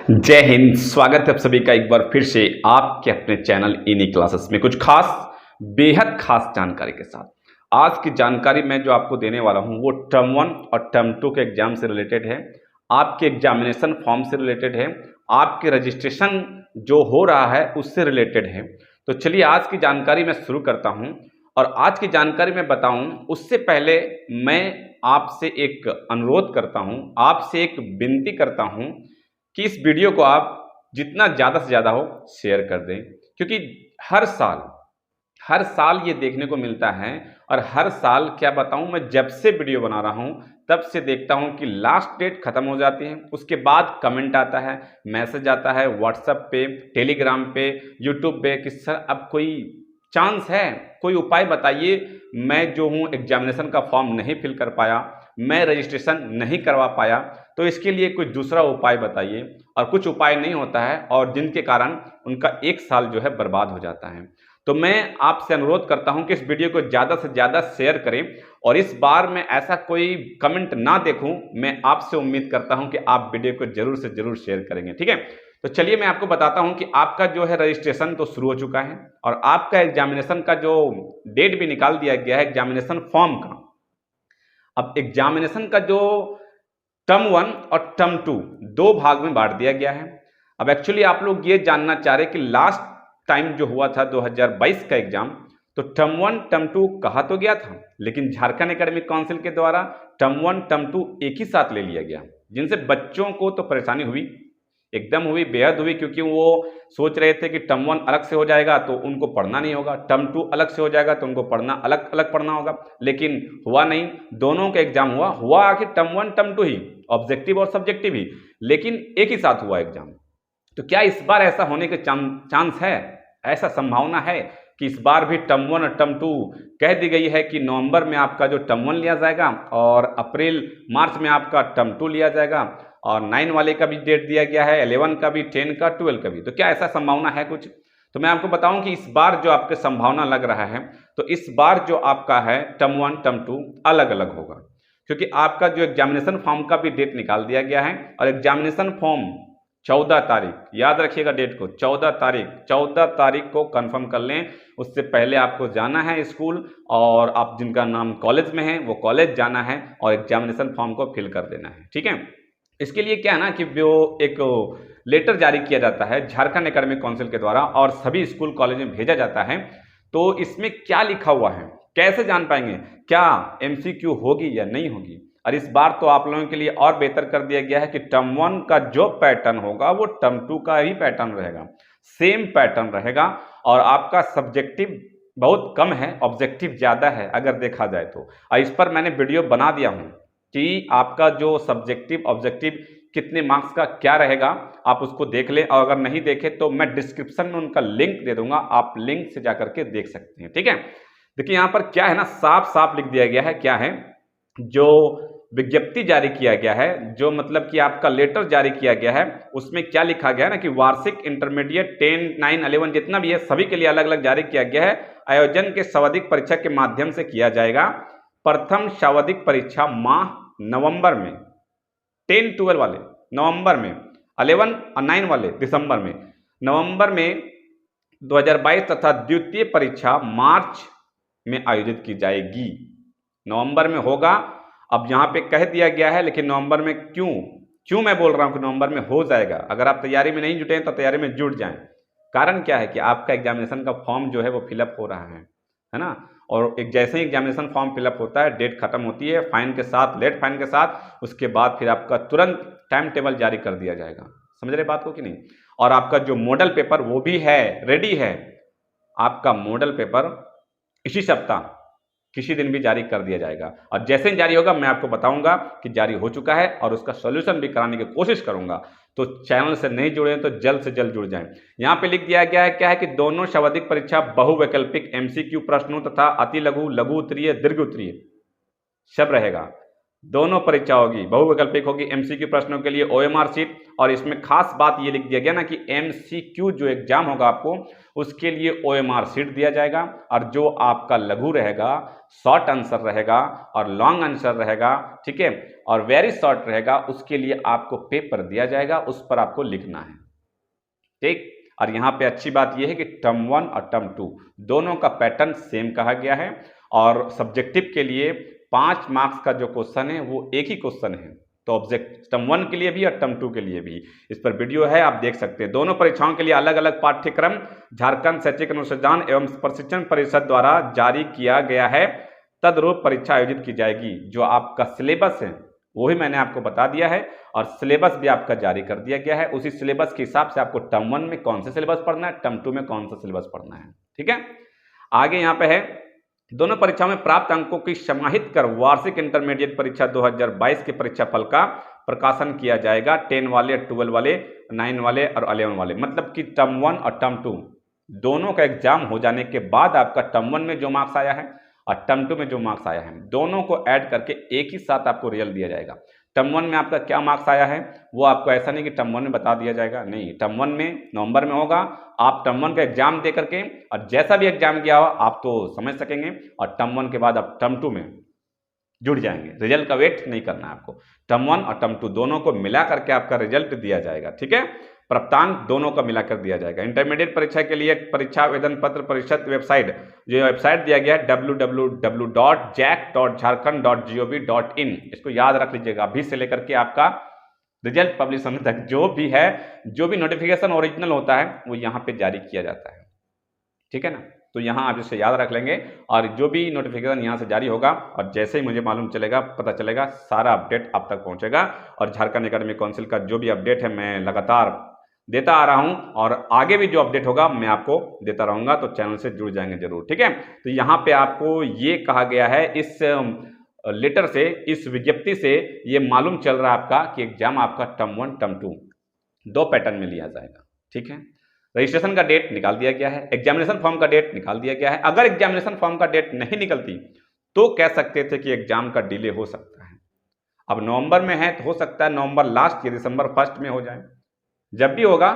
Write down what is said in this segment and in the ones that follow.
जय हिंद। स्वागत है आप सभी का एक बार फिर से आपके अपने चैनल इनी क्लासेस में कुछ खास बेहद खास जानकारी के साथ। आज की जानकारी मैं जो आपको देने वाला हूं वो टर्म 1 और टर्म 2 के एग्जाम से रिलेटेड है, आपके एग्जामिनेशन फॉर्म से रिलेटेड है, आपके रजिस्ट्रेशन जो हो रहा है उससे रिलेटेड है। तो चलिए आज की जानकारी मैं शुरू करता हूँ और आज की जानकारी मैं बताऊँ उससे पहले मैं आपसे एक अनुरोध करता हूँ, आपसे एक विनती करता हूँ कि इस वीडियो को आप जितना ज़्यादा से ज़्यादा हो शेयर कर दें, क्योंकि हर साल ये देखने को मिलता है। और हर साल क्या बताऊं, मैं जब से वीडियो बना रहा हूं तब से देखता हूं कि लास्ट डेट खत्म हो जाती है, उसके बाद कमेंट आता है, मैसेज आता है व्हाट्सएप पे, टेलीग्राम पे, यूट्यूब पे कि सर अब कोई चांस है, कोई उपाय बताइए। मैं जो हूँ एग्जामिनेशन का फॉर्म नहीं फिल कर पाया, मैं रजिस्ट्रेशन नहीं करवा पाया, तो इसके लिए कोई दूसरा उपाय बताइए। और कुछ उपाय नहीं होता है और जिनके कारण उनका एक साल जो है बर्बाद हो जाता है। तो मैं आपसे अनुरोध करता हूं कि इस वीडियो को ज़्यादा से ज़्यादा शेयर करें और इस बार मैं ऐसा कोई कमेंट ना देखूं। मैं आपसे उम्मीद करता हूं कि आप वीडियो को जरूर से जरूर शेयर करेंगे, ठीक है। तो चलिए मैं आपको बताता हूं कि आपका जो है रजिस्ट्रेशन तो शुरू हो चुका है और आपका एग्जामिनेशन का जो डेट भी निकाल दिया गया है एग्जामिनेशन फॉर्म का। अब एग्जामिनेशन का जो टर्म 1 और टर्म 2 दो भाग में बांट दिया गया है। अब एक्चुअली आप लोग ये जानना चाह रहे कि लास्ट टाइम जो हुआ था 2022 का एग्जाम, तो टर्म 1 टर्म 2 कहा तो गया था, लेकिन झारखंड एकेडमिक काउंसिल के द्वारा टर्म 1 टर्म 2 एक ही साथ ले लिया गया, जिनसे बच्चों को तो परेशानी हुई, एकदम हुई, बेहद हुई, क्योंकि वो सोच रहे थे कि टर्म 1 अलग से हो जाएगा तो उनको पढ़ना नहीं होगा, टर्म 2 अलग से हो जाएगा तो उनको पढ़ना अलग अलग पढ़ना होगा। लेकिन हुआ नहीं, दोनों का एग्जाम हुआ आखिर टर्म 1 टर्म 2 ही, ऑब्जेक्टिव और सब्जेक्टिव ही, लेकिन एक ही साथ हुआ एग्जाम। तो क्या इस बार ऐसा होने के चांस है, ऐसा संभावना है कि इस बार भी टर्म 1 और टर्म 2 कह दी गई है कि नवंबर में आपका जो टर्म 1 लिया जाएगा और अप्रैल मार्च में आपका टर्म 2 लिया जाएगा, और 9 वाले का भी डेट दिया गया है, 11 का भी, 10 का, 12 का भी। तो क्या ऐसा संभावना है कुछ? तो मैं आपको बताऊं कि इस बार जो आपके संभावना लग रहा है, तो इस बार जो आपका है टर्म 1 टर्म 2 अलग अलग होगा, क्योंकि आपका जो एग्जामिनेशन फॉर्म का भी डेट निकाल दिया गया है और एग्जामिनेशन फॉर्म 14 तारीख, याद रखिएगा डेट को, 14 तारीख को कंफर्म कर लें। उससे पहले आपको जाना है स्कूल और आप जिनका नाम कॉलेज में है वो कॉलेज जाना है और एग्जामिनेशन फॉर्म को फिल कर देना है, ठीक है। इसके लिए क्या है ना कि वो एक लेटर जारी किया जाता है झारखंड एकेडमिक काउंसिल के द्वारा और सभी स्कूल कॉलेज में भेजा जाता है। तो इसमें क्या लिखा हुआ है, कैसे जान पाएंगे क्या एमसीक्यू होगी या नहीं होगी। और इस बार तो आप लोगों के लिए और बेहतर कर दिया गया है कि टर्म 1 का जो पैटर्न होगा वो टर्म 2 का ही पैटर्न रहेगा, सेम पैटर्न रहेगा। और आपका सब्जेक्टिव बहुत कम है, ऑब्जेक्टिव ज़्यादा है अगर देखा जाए तो। और इस पर मैंने वीडियो बना दिया हूँ कि आपका जो सब्जेक्टिव ऑब्जेक्टिव कितने मार्क्स का क्या रहेगा, आप उसको देख लें। और अगर नहीं देखे तो मैं डिस्क्रिप्शन में उनका लिंक दे दूंगा, आप लिंक से जाकर के देख सकते हैं, ठीक है। देखिए यहाँ पर क्या है ना, साफ साफ लिख दिया गया है, क्या है जो विज्ञप्ति जारी किया गया है, जो मतलब कि आपका लेटर जारी किया गया है, उसमें क्या लिखा गया है ना कि वार्षिक इंटरमीडिएट 10, 9, 11 जितना भी है सभी के लिए अलग अलग जारी किया गया है। आयोजन के स्वाधिक परीक्षा के माध्यम से किया जाएगा। प्रथम स्वाधिक परीक्षा माह नवंबर में, 10, 12 वाले नवंबर में, 11 और 9 वाले दिसंबर में, नवंबर में 2022 तथा द्वितीय परीक्षा मार्च में आयोजित की जाएगी। नवंबर में होगा, अब यहाँ पे कह दिया गया है, लेकिन नवंबर में क्यों मैं बोल रहा हूँ कि नवंबर में हो जाएगा। अगर आप तैयारी में नहीं जुटे हैं तो तैयारी में जुट जाएं। कारण क्या है कि आपका एग्जामिनेशन का फॉर्म जो है वो फिलअप हो रहा है ना। और एक जैसे ही एग्जामिनेशन फॉर्म फिलअप होता है, डेट खत्म होती है फाइन के साथ, लेट फाइन के साथ, उसके बाद फिर आपका तुरंत टाइम टेबल जारी कर दिया जाएगा। समझ रहे बात को कि नहीं। और आपका जो मॉडल पेपर वो भी है, रेडी है। आपका मॉडल पेपर इसी सप्ताह किसी दिन भी जारी कर दिया जाएगा और जैसे ही जारी होगा मैं आपको बताऊंगा कि जारी हो चुका है और उसका सॉल्यूशन भी कराने की कोशिश करूंगा। तो चैनल से नहीं जुड़े तो जल्द से जल्द जुड़ जाएं। यहाँ पे लिख दिया गया है क्या है कि दोनों स्वाधिक परीक्षा बहुवैकल्पिक एमसीक्यू प्रश्नों तथा अति लघु, लघु उत्तरीय, दीर्घ उत्तरीय सब रहेगा। दोनों परीक्षा होगी, बहुविकल्पिक होगी, एमसीक्यू प्रश्नों के लिए ओएमआर शीट, और इसमें खास बात ये लिख दिया गया ना कि एमसीक्यू जो एग्जाम होगा आपको उसके लिए ओएमआर शीट दिया जाएगा, और जो आपका लघु रहेगा, शॉर्ट आंसर रहेगा और लॉन्ग आंसर रहेगा, ठीक है, और वेरी शॉर्ट रहेगा, उसके लिए आपको पेपर दिया जाएगा, उस पर आपको लिखना है, ठीक। और यहाँ पे अच्छी बात यह है कि टर्म 1 और टर्म 2 दोनों का पैटर्न सेम कहा गया है, और सब्जेक्टिव के लिए 5 मार्क्स का जो क्वेश्चन है वो एक ही क्वेश्चन है, तो ऑब्जेक्ट टर्म 1 के लिए भी और टर्म 2 के लिए भी। इस पर वीडियो है, आप देख सकते हैं। दोनों परीक्षाओं के लिए अलग अलग पाठ्यक्रम झारखंड शैक्षिक अनुसंधान एवं प्रशिक्षण परिषद द्वारा जारी किया गया है, तदरूप परीक्षा आयोजित की जाएगी। जो आपका सिलेबस है वही मैंने आपको बता दिया है, और सिलेबस भी आपका जारी कर दिया गया है। उसी सिलेबस के हिसाब से आपको टर्म 1 में कौन सा सिलेबस पढ़ना है, टर्म 2 में कौन सा सिलेबस पढ़ना है, ठीक है। आगे यहाँ पे है, दोनों परीक्षाओं में प्राप्त अंकों की समाहित कर वार्षिक इंटरमीडिएट परीक्षा 2022 के परीक्षा फल का प्रकाशन किया जाएगा। 10 वाले, 12 वाले, 9 वाले और 11 वाले, मतलब कि टर्म 1 और टर्म 2 दोनों का एग्जाम हो जाने के बाद आपका टर्म 1 में जो मार्क्स आया है और टर्म 2 में जो मार्क्स आया है, दोनों को ऐड करके एक ही साथ आपको रिजल्ट दिया जाएगा। टर्म 1 में आपका क्या मार्क्स आया है वो आपको ऐसा नहीं कि टर्म 1 में बता दिया जाएगा, नहीं, टर्म 1 में नवंबर में होगा। आप टर्म 1 का एग्जाम दे करके, और जैसा भी एग्जाम गया हो आप तो समझ सकेंगे, और टर्म 1 के बाद आप टर्म 2 में जुड़ जाएंगे। रिजल्ट का वेट नहीं करना है आपको, टर्म 1 और टर्म 2 दोनों को मिला करके आपका रिजल्ट दिया जाएगा, ठीक है। प्राप्तांक दोनों का मिलाकर दिया जाएगा। इंटरमीडिएट परीक्षा के लिए परीक्षा आवेदन पत्र परिषद वेबसाइट, जो वेबसाइट दिया गया है www.jack.jharkhand.gov.in, इसको याद रख लीजिएगा। अभी से लेकर के आपका रिजल्ट पब्लिश होने तक जो भी है, जो भी नोटिफिकेशन ओरिजिनल होता है वो यहाँ पे जारी किया जाता है, ठीक है ना। तो यहाँ आप इसे याद रख लेंगे, और जो भी नोटिफिकेशन यहाँ से जारी होगा और जैसे ही मुझे मालूम चलेगा, पता चलेगा, सारा अपडेट आप तक पहुँचेगा। और झारखंड एकेडमिक काउंसिल का जो भी अपडेट है मैं लगातार देता आ रहा हूं, और आगे भी जो अपडेट होगा मैं आपको देता रहूंगा, तो चैनल से जुड़ जाएंगे जरूर, ठीक है। तो यहाँ पे आपको ये कहा गया है, इस लेटर से, इस विज्ञप्ति से ये मालूम चल रहा है आपका कि एग्जाम आपका टर्म 1 टर्म 2 दो पैटर्न में लिया जाएगा, ठीक है। रजिस्ट्रेशन का डेट निकाल दिया गया है, एग्जामिनेशन फॉर्म का डेट निकाल दिया गया है। अगर एग्जामिनेशन फॉर्म का डेट नहीं निकलती तो कह सकते थे कि एग्जाम का डिले हो सकता है। अब नवंबर में है तो हो सकता है नवंबर लास्ट या दिसंबर फर्स्ट में हो जाए। जब भी होगा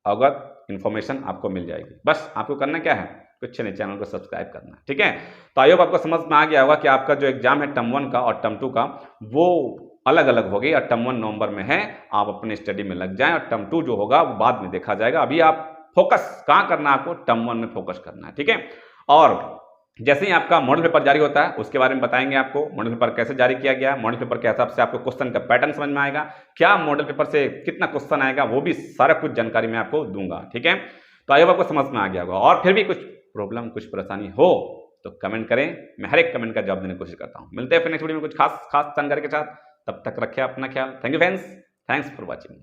अवगत इन्फॉर्मेशन आपको मिल जाएगी। बस आपको करना क्या है, कुछ नहीं, चैनल को सब्सक्राइब करना है, ठीक है। तो आई होप आपको समझ में आ गया होगा कि आपका जो एग्जाम है टर्म 1 का और टर्म 2 का वो अलग अलग होगी, और टर्म 1 नवंबर में है, आप अपने स्टडी में लग जाएं, और टर्म 2 जो होगा वो बाद में देखा जाएगा। अभी आप फोकस कहाँ करना है, आपको टर्म 1 में फोकस करना है, ठीक है। और जैसे ही आपका मॉडल पेपर जारी होता है उसके बारे में बताएंगे आपको, मॉडल पेपर कैसे जारी किया गया, मॉडल पेपर के हिसाब से आपको क्वेश्चन का पैटर्न समझ में आएगा, क्या मॉडल पेपर से कितना क्वेश्चन आएगा, वो भी सारा कुछ जानकारी मैं आपको दूंगा, ठीक है। तो आई होप आपको समझ में आ गया होगा, और फिर भी कुछ प्रॉब्लम, कुछ परेशानी हो तो कमेंट करें, मैं हर एक कमेंट का जवाब देने की कोशिश करता हूँ। मिलते हैं फिर नेक्स्ट वीडियो में कुछ खास जानकारी के साथ, तब तक रखें अपना ख्याल। Thank you friends, thanks for watching.